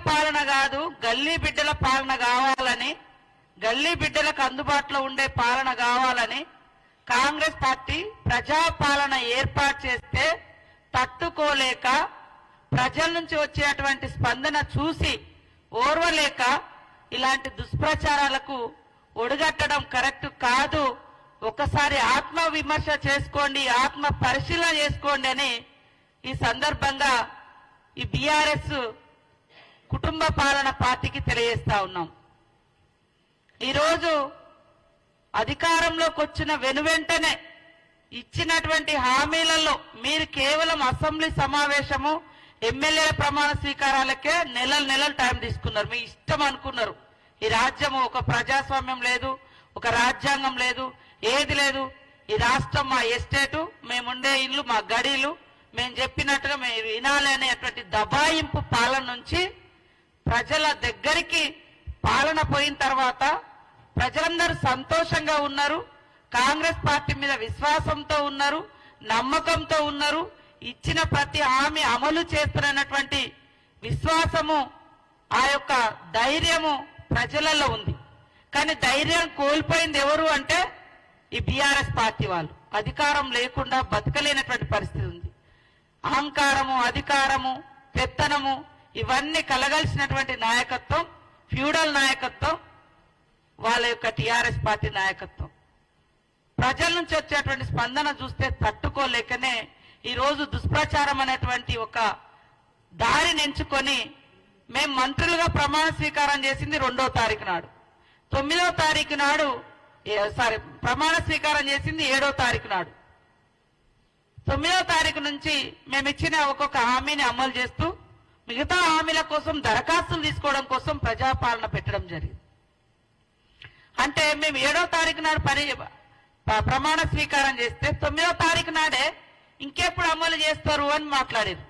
పాలన కాదు, గల్లీ బిడ్డల పాలన కావాలని, గల్లీ బిడ్డలకు అందుబాటులో ఉండే పాలన కావాలని కాంగ్రెస్ పార్టీ ప్రజాపాలన ఏర్పాటు చేస్తే తట్టుకోలేక, ప్రజల నుంచి వచ్చేటువంటి స్పందన చూసి ఓర్వలేక ఇలాంటి దుష్ప్రచారాలకు ఒడిగట్టడం కరెక్ట్ కాదు. ఒకసారి ఆత్మ విమర్శ చేసుకోండి, ఆత్మ పరిశీలన చేసుకోండి అని ఈ సందర్భంగా ఈ బీఆర్ఎస్ కుటుంబ పాలన పార్టీకి తెలియజేస్తా ఉన్నాం. ఈరోజు అధికారంలోకి వచ్చిన వెనువెంటనే ఇచ్చినటువంటి హామీలలో మీరు కేవలం అసెంబ్లీ సమావేశము, ఎమ్మెల్యేల ప్రమాణ స్వీకారాలకే నెలలు టైం తీసుకున్నారు. మీ ఇష్టం అనుకున్నారు. ఈ రాజ్యము ఒక ప్రజాస్వామ్యం లేదు, ఒక రాజ్యాంగం లేదు, ఏది లేదు. ఈ రాష్ట్రం మా ఎస్టేటు, మేముండే ఇల్లు మా గడీలు, మేము చెప్పినట్టుగా మేము వినాలి అనేటువంటి దబాయింపు పాలన నుంచి ప్రజల దగ్గరికి పాలన పోయిన తర్వాత ప్రజలందరూ సంతోషంగా ఉన్నారు, కాంగ్రెస్ పార్టీ మీద విశ్వాసంతో ఉన్నారు, నమ్మకంతో ఉన్నారు. ఇచ్చిన ప్రతి హామీ అమలు చేస్తున్నటువంటి విశ్వాసము, ఆ యొక్క ధైర్యము ప్రజలలో ఉంది. కానీ ధైర్యం కోల్పోయింది ఎవరు అంటే ఈ బీఆర్ఎస్ పార్టీ వాళ్ళు. అధికారం లేకుండా బతకలేనటువంటి పరిస్థితి ఉంది. అహంకారము, అధికారము, పెత్తనము ఇవన్నీ కలగలిసినటువంటి నాయకత్వం, ఫ్యూడల్ నాయకత్వం వాళ్ళ యొక్క టీఆర్ఎస్ పార్టీ నాయకత్వం. ప్రజల నుంచి వచ్చేటువంటి స్పందన చూస్తే తట్టుకోలేకనే ఈరోజు దుష్ప్రచారం అనేటువంటి ఒక దారిని ఎంచుకొని మేము మంత్రులుగా ప్రమాణ స్వీకారం చేసింది 2వ తారీఖు నాడు, 9వ తారీఖు నాడు ప్రమాణ స్వీకారం చేసింది 7వ తారీఖు నాడు. 9వ తారీఖు నుంచి మేము ఇచ్చిన ఒక్కొక్క హామీని అమలు చేస్తూ మిగతా హామీల కోసం దరఖాస్తులు తీసుకోవడం కోసం ప్రజాపాలన పెట్టడం జరిగింది. అంటే మేము 7వ తారీఖు నాడు ప్రమాణ స్వీకారం చేస్తే 9వ తారీఖు నాడే ఇంకెప్పుడు అమలు చేస్తారు అని మాట్లాడారు.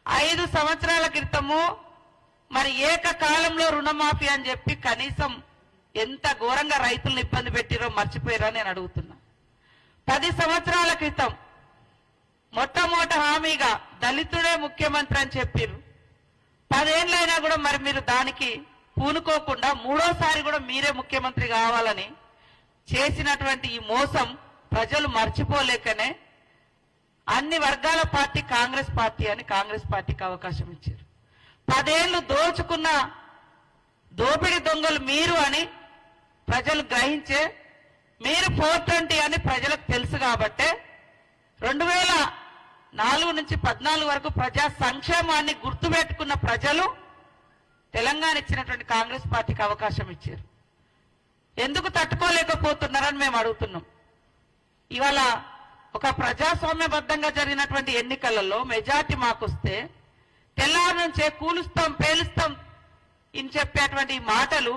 5 సంవత్సరాల క్రితము మరి ఏకకాలంలో రుణమాఫీ అని చెప్పి కనీసం ఎంత ఘోరంగా రైతులను ఇబ్బంది పెట్టిరో మర్చిపోయారో నేను అడుగుతున్నా. 10 సంవత్సరాల క్రితం మొట్టమొదటి హామీగా దళితుడే ముఖ్యమంత్రి అని చెప్పారు. 10 ఏళ్ళైనా కూడా మరి మీరు దానికి పూనుకోకుండా 3వసారి కూడా మీరే ముఖ్యమంత్రి కావాలని చేసినటువంటి ఈ మోసం ప్రజలు మర్చిపోలేకనే అన్ని వర్గాల పార్టీ కాంగ్రెస్ పార్టీ అని కాంగ్రెస్ పార్టీకి అవకాశం ఇచ్చారు. 10 ఏళ్లు దోచుకున్న దోపిడి దొంగలు మీరు అని ప్రజలు గ్రహించే, మీరు 420 అని ప్రజలకు తెలుసు కాబట్టే 2004 నుంచి 14 వరకు ప్రజా సంక్షేమాన్ని గుర్తుపెట్టుకున్న ప్రజలు తెలంగాణ ఇచ్చినటువంటి కాంగ్రెస్ పార్టీకి అవకాశం ఇచ్చారు. ఎందుకు తట్టుకోలేకపోతున్నారని మేము అడుగుతున్నాం. ఇవాళ ఒక ప్రజాస్వామ్యబద్ధంగా జరిగినటువంటి ఎన్నికలలో మెజార్టీ మాకొస్తే తెల్లారి నుంచే కూలుస్తాం, పేలుస్తాం ఇని చెప్పేటువంటి మాటలు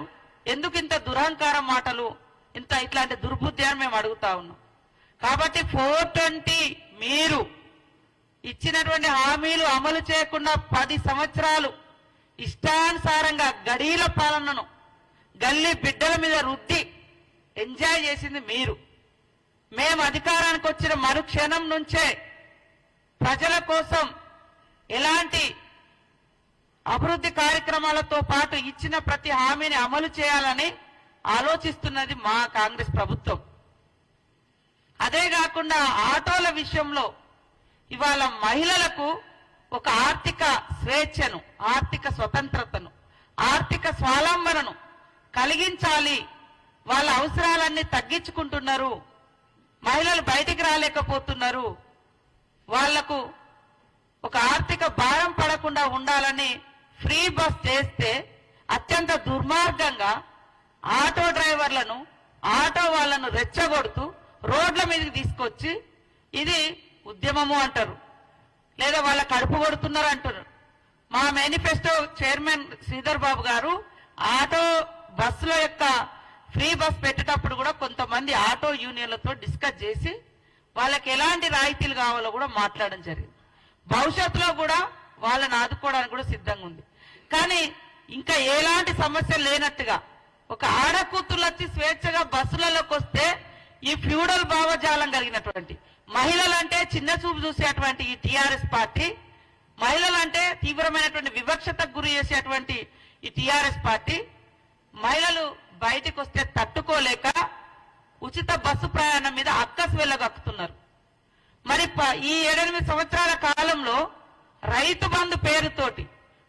ఎందుకు ఇంత దురహంకారం మాటలు, ఇట్లాంటి దుర్బుద్ధి అని మేము అడుగుతా ఉన్నాం. కాబట్టి 420 మీరు ఇచ్చినటువంటి హామీలు అమలు చేయకుండా 10 సంవత్సరాలు ఇష్టానుసారంగా గడీల పాలనను గల్లీ బిడ్డల మీద రుద్ది ఎంజాయ్ చేసింది మీరు. మేము అధికారానికి వచ్చిన మరుక్షణం నుంచే ప్రజల కోసం ఎలాంటి అభివృద్ధి కార్యక్రమాలతో పాటు ఇచ్చిన ప్రతి హామీని అమలు చేయాలని ఆలోచిస్తున్నది మా కాంగ్రెస్ ప్రభుత్వం. అదే కాకుండా ఆటోల విషయంలో ఇవాళ మహిళలకు ఒక ఆర్థిక స్వేచ్ఛను, ఆర్థిక స్వతంత్రతను, ఆర్థిక స్వావలంబనను కలిగించాలి. వాళ్ళ అవసరాలన్నీ తగ్గించుకుంటున్నారు, మహిళలు బయటికి రాలేకపోతున్నారు, వాళ్లకు ఒక ఆర్థిక భారం పడకుండా ఉండాలని ఫ్రీ బస్ చేస్తే అత్యంత దుర్మార్గంగా ఆటో డ్రైవర్లను, ఆటో వాళ్లను రెచ్చగొడుతూ రోడ్ల మీదకి తీసుకొచ్చి ఇది ఉద్యమము అంటారు, లేదా వాళ్ళ కడుపు కొడుతున్నారు అంటారు. మా మేనిఫెస్టో చైర్మన్ శ్రీధర్ బాబు గారు ఆటో బస్సుల యొక్క ఫ్రీ బస్ పెట్టేటప్పుడు కూడా కొంతమంది ఆటో యూనియన్లతో డిస్కస్ చేసి వాళ్ళకి ఎలాంటి రాయితీలు కావాలో కూడా మాట్లాడడం జరిగింది. భవిష్యత్తులో కూడా వాళ్ళని ఆదుకోవడానికి కూడా సిద్ధంగా ఉంది. కానీ ఇంకా ఎలాంటి సమస్యలు లేనట్టుగా ఒక ఆడకూతులు వచ్చి స్వేచ్ఛగా బస్సులలోకి వస్తే ఈ ఫ్యూడల్ భావజాలం కలిగినటువంటి మహిళలంటే చిన్న చూపు చూసేటువంటి ఈ టీఆర్ఎస్ పార్టీ మహిళలు అంటే తీవ్రమైనటువంటి వివక్షతకు గురి చేసేటువంటి ఈ టిఆర్ఎస్ పార్టీ మహిళలు బయటికి వస్తే తట్టుకోలేక ఉచిత బస్సు ప్రయాణం మీద అక్కసు వెళ్ళగక్కుతున్నారు. మరి ఈ 7-8 సంవత్సరాల కాలంలో రైతు బంధు పేరుతోటి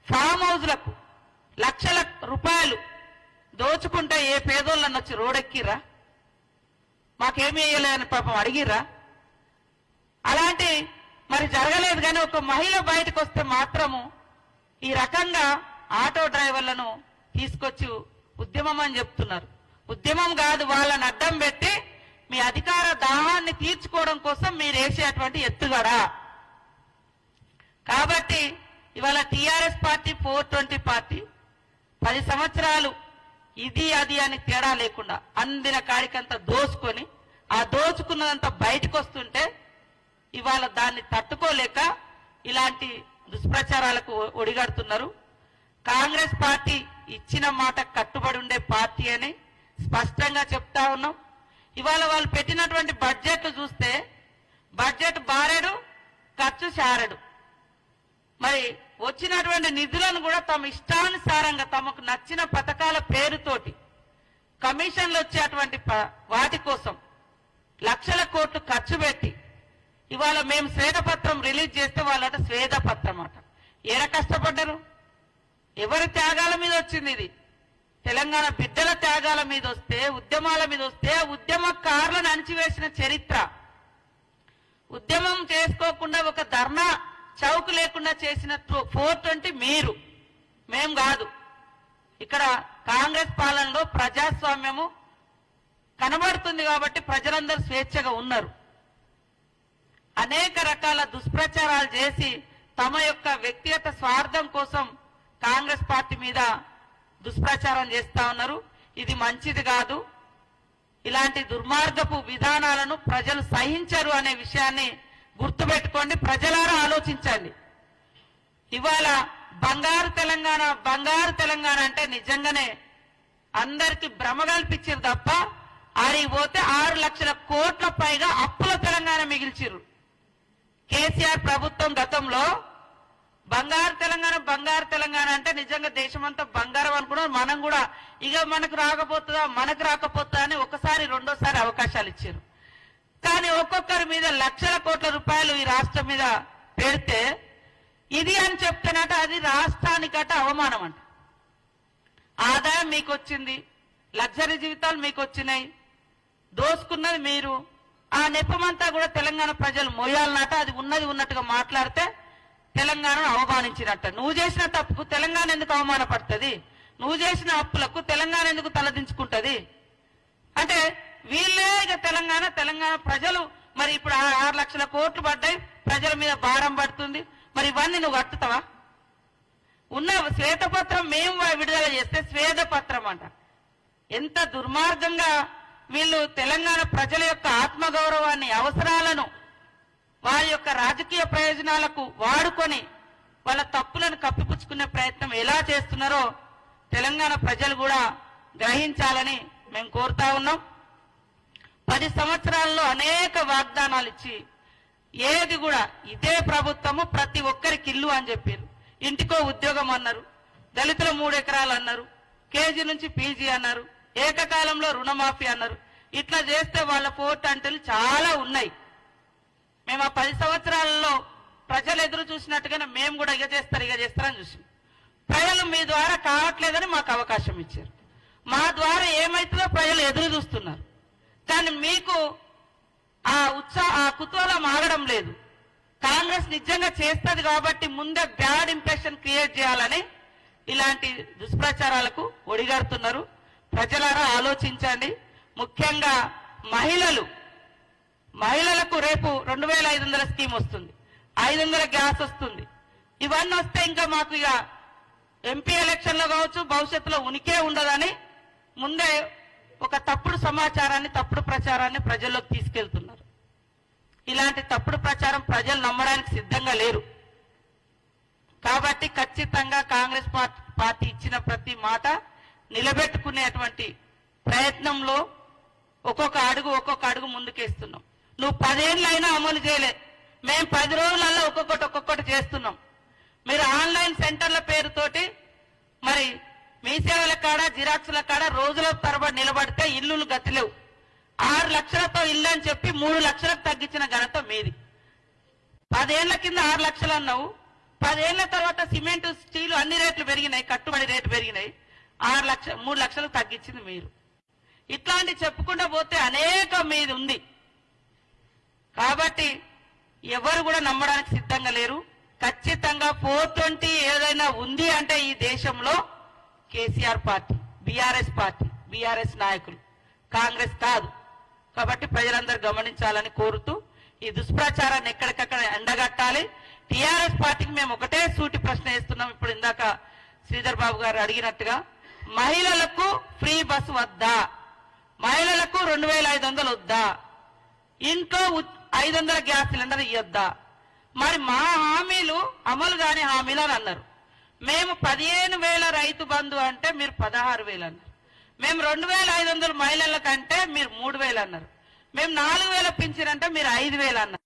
ఫామ్ హౌజ్లకు లక్షల రూపాయలు దోచుకుంటే ఏ పేదోళ్ళని వచ్చి రోడెక్కిరా, మాకేమీ వేయలేదని పాపం అడిగిరా? అలాంటి మరి జరగలేదు. కానీ ఒక మహిళ బయటకు వస్తే మాత్రము ఈ రకంగా ఆటో డ్రైవర్లను తీసుకొచ్చి ఉద్యమం అని చెప్తున్నారు. ఉద్యమం కాదు, వాళ్ళని అడ్డం పెట్టి మీ అధికార దాహాన్ని తీర్చుకోవడం కోసం మీరు వేసేటువంటి ఎత్తుగడ. కాబట్టి ఇవాళ టిఆర్ఎస్ పార్టీ 420 పార్టీ 10 సంవత్సరాలు ఇది అది అని తేడా లేకుండా అందిన కాడికంతా దోచుకొని ఆ దోచుకున్నదంతా బయటకు వస్తుంటే ఇవాళ దాన్ని తట్టుకోలేక ఇలాంటి దుష్ప్రచారాలకు ఒడిగడుతున్నారు. కాంగ్రెస్ పార్టీ ఇచ్చిన మాట కట్టుబడి ఉండే పార్టీ అని స్పష్టంగా చెప్తా ఉన్నాం. ఇవాళ వాళ్ళు పెట్టినటువంటి బడ్జెట్ చూస్తే బడ్జెట్ బారెడు, ఖర్చు శారెడు. మరి వచ్చినటువంటి నిధులను కూడా తమ ఇష్టానుసారంగా తమకు నచ్చిన పథకాల పేరుతోటి కమిషన్లు వచ్చేటువంటి వాటి కోసం లక్షల కోట్లు ఖర్చు పెట్టి ఇవాళ మేము శ్వేతపత్రం రిలీజ్ చేస్తే వాళ్ళట శ్వేతపత్రం అట. ఏడ కష్టపడ్డారు? ఎవరి త్యాగాల మీద వచ్చింది ఇది? తెలంగాణ బిడ్డల త్యాగాల మీద వస్తే, ఉద్యమాల మీద వస్తే ఉద్యమకారులను అణిచివేసిన చరిత్ర. ఉద్యమం చేసుకోకుండా ఒక ధర్నా చౌక్ లేకుండా చేసిన 420 మీరు, మేం కాదు. ఇక్కడ కాంగ్రెస్ పాలనలో ప్రజాస్వామ్యము కనబడుతుంది కాబట్టి ప్రజలందరూ స్వేచ్ఛగా ఉన్నారు. అనేక రకాల దుష్ప్రచారాలు చేసి తమ యొక్క వ్యక్తిగత స్వార్థం కోసం కాంగ్రెస్ పార్టీ మీద దుష్ప్రచారం చేస్తా ఉన్నారు. ఇది మంచిది కాదు. ఇలాంటి దుర్మార్గపు విధానాలను ప్రజలు సహించరు అనే విషయాన్ని గుర్తుపెట్టుకోండి. ప్రజలారా ఆలోచించండి. ఇవాళ బంగారు తెలంగాణ అంటే నిజంగానే అందరికి భ్రమ కల్పించారు తప్ప ఆడికి పోతే 6 లక్షల కోట్ల పైగా అప్పుల తెలంగాణ మిగిల్చిరు. కేసీఆర్ ప్రభుత్వం గతంలో బంగారు తెలంగాణ అంటే నిజంగా దేశమంతా బంగారం అనుకున్నారు. మనం కూడా ఇక మనకు రాకపోతుందా అని ఒకసారి రెండోసారి అవకాశాలు ఇచ్చారు. కానీ ఒక్కొక్కరి మీద లక్షల కోట్ల రూపాయలు ఈ రాష్ట్రం మీద పెడితే ఇది అని చెప్తేనట అది రాష్ట్రానికట అవమానం అంట. ఆదాయం మీకు వచ్చింది, లగ్జరీ జీవితాలు మీకు వచ్చినాయి, దోసుకున్నది మీరు. ఆ నెపమంతా కూడా తెలంగాణ ప్రజలు మోయాలన్నట. అది ఉన్నది ఉన్నట్టుగా మాట్లాడితే తెలంగాణను అవమానించినట్ట. నువ్వు చేసిన తప్పుకు తెలంగాణ ఎందుకు అవమానపడుతుంది? నువ్వు చేసిన అప్పులకు తెలంగాణ ఎందుకు తలదించుకుంటది? అంటే వీళ్ళే ఇక తెలంగాణ ప్రజలు మరి ఇప్పుడు 6 లక్షల కోట్లు పడ్డాయి, ప్రజల మీద భారం పడుతుంది. మరి ఇవన్నీ నువ్వు కట్టుతావా? ఉన్న శ్వేతపత్రం మేము విడుదల చేస్తే శ్వేతపత్రం అంట. ఎంత దుర్మార్గంగా వీళ్ళు తెలంగాణ ప్రజల యొక్క ఆత్మగౌరవాన్ని, అవసరాలను వారి యొక్క రాజకీయ ప్రయోజనాలకు వాడుకొని వాళ్ళ తప్పులను కప్పిపుచ్చుకునే ప్రయత్నం ఎలా చేస్తున్నారో తెలంగాణ ప్రజలు కూడా గ్రహించాలని మేము కోరుతా ఉన్నాం. 10 సంవత్సరాల్లో అనేక వాగ్దానాలు ఇచ్చి ఏది కూడా ఇదే ప్రభుత్వము ప్రతి ఒక్కరికి ఇల్లు అని చెప్పారు, ఇంటికో ఉద్యోగం అన్నారు, దళితుల 3 ఎకరాలు అన్నారు, కేజీ నుంచి పీజీ అన్నారు, ఏకకాలంలో రుణమాఫీ అన్నారు. ఇట్లా చేస్తే వాళ్ళ 420 చాలా ఉన్నాయి. మేము ఆ 10 సంవత్సరాలలో ప్రజలు ఎదురు చూసినట్టుగానే మేము కూడా ఇక చేస్తారని చూసాం. ప్రజలు మీ ద్వారా కావట్లేదని మాకు అవకాశం ఇచ్చారు. మా ద్వారా ఏమైతుందో ప్రజలు ఎదురు చూస్తున్నారు. కానీ మీకు ఆ కుతూహలం ఆగడం లేదు. కాంగ్రెస్ నిజంగా చేస్తుంది కాబట్టి ముందే బ్యాడ్ ఇంప్రెషన్ క్రియేట్ చేయాలని ఇలాంటి దుష్ప్రచారాలకు ఒడిగడుతున్నారు. ప్రజలారా ఆలోచించండి. ముఖ్యంగా మహిళలకు రేపు 2500 స్కీమ్ వస్తుంది, 500 గ్యాస్ వస్తుంది. ఇవన్నీ వస్తే ఇంకా మాకు ఇక ఎంపీ ఎలక్షన్లో కావచ్చు భవిష్యత్తులో ఉనికే ఉండదని ముందే ఒక తప్పుడు సమాచారాన్ని, తప్పుడు ప్రచారాన్ని ప్రజల్లోకి తీసుకెళ్తున్నారు. ఇలాంటి తప్పుడు ప్రచారం ప్రజలు నమ్మడానికి సిద్ధంగా లేరు. కాబట్టి ఖచ్చితంగా కాంగ్రెస్ పార్టీ ఇచ్చిన ప్రతి మాట నిలబెట్టుకునేటువంటి ప్రయత్నంలో ఒక్కొక్క అడుగు ముందుకేస్తున్నాం. నువ్వు 10 ఏళ్ళైనా అమలు చేయలే, మేము 10 రోజులలో ఒక్కొక్కటి చేస్తున్నాం. మీరు ఆన్లైన్ సెంటర్ల పేరుతోటి మరి మీ సేవల కాడ జిరాక్సుల కాడ రోజుల తరబడి నిలబడితే ఇల్లులు గతిలేవు. 6 లక్షలతో ఇల్లు అని చెప్పి 3 లక్షలకు తగ్గించిన ఘనత మీది. 10 ఏళ్ల కింద 6 లక్షలు అన్నావు. 10 ఏళ్ల తర్వాత సిమెంట్ స్టీల్ అన్ని రేట్లు పెరిగినాయి, కట్టుబడి రేట్లు పెరిగినాయి. 3 లక్షలకు తగ్గించింది మీరు. ఇట్లాంటి చెప్పుకుంటూ పోతే అనేక మీది ఉంది. కాబట్టి ఎవరు కూడా నమ్మడానికి సిద్ధంగా లేరు. ఖచ్చితంగా 420 ఏదైనా ఉంది అంటే ఈ దేశంలో KCR party, BRS party, BRS నాయకులు, కాంగ్రెస్ కాదు. కాబట్టి ప్రజలందరూ గమనించాలని కోరుతూ ఈ దుష్ప్రచారాన్ని ఎక్కడికక్కడ ఎండగట్టాలి. టీఆర్ఎస్ పార్టీకి మేము ఒకటే సూటి ప్రశ్న వేస్తున్నాం. ఇప్పుడు ఇందాక శ్రీధర్ బాబు గారు అడిగినట్టుగా మహిళలకు ఫ్రీ బస్సు వద్దా, మహిళలకు 2500 వద్దా, ఇంట్లో 500 గ్యాస్ సిలిండర్ ఇవ్వద్దా? మరి మా హామీలు అమలు కాని హామీలు అని అన్నారు. మేము 15,000 రైతు బంధు అంటే మీరు 16,000 అన్నారు. మేము 2,500 మహిళల కంటే మీరు 3,000 అన్నారు. మేము 4,000 పింఛన్ అంటే మీరు 5,000 అన్నారు.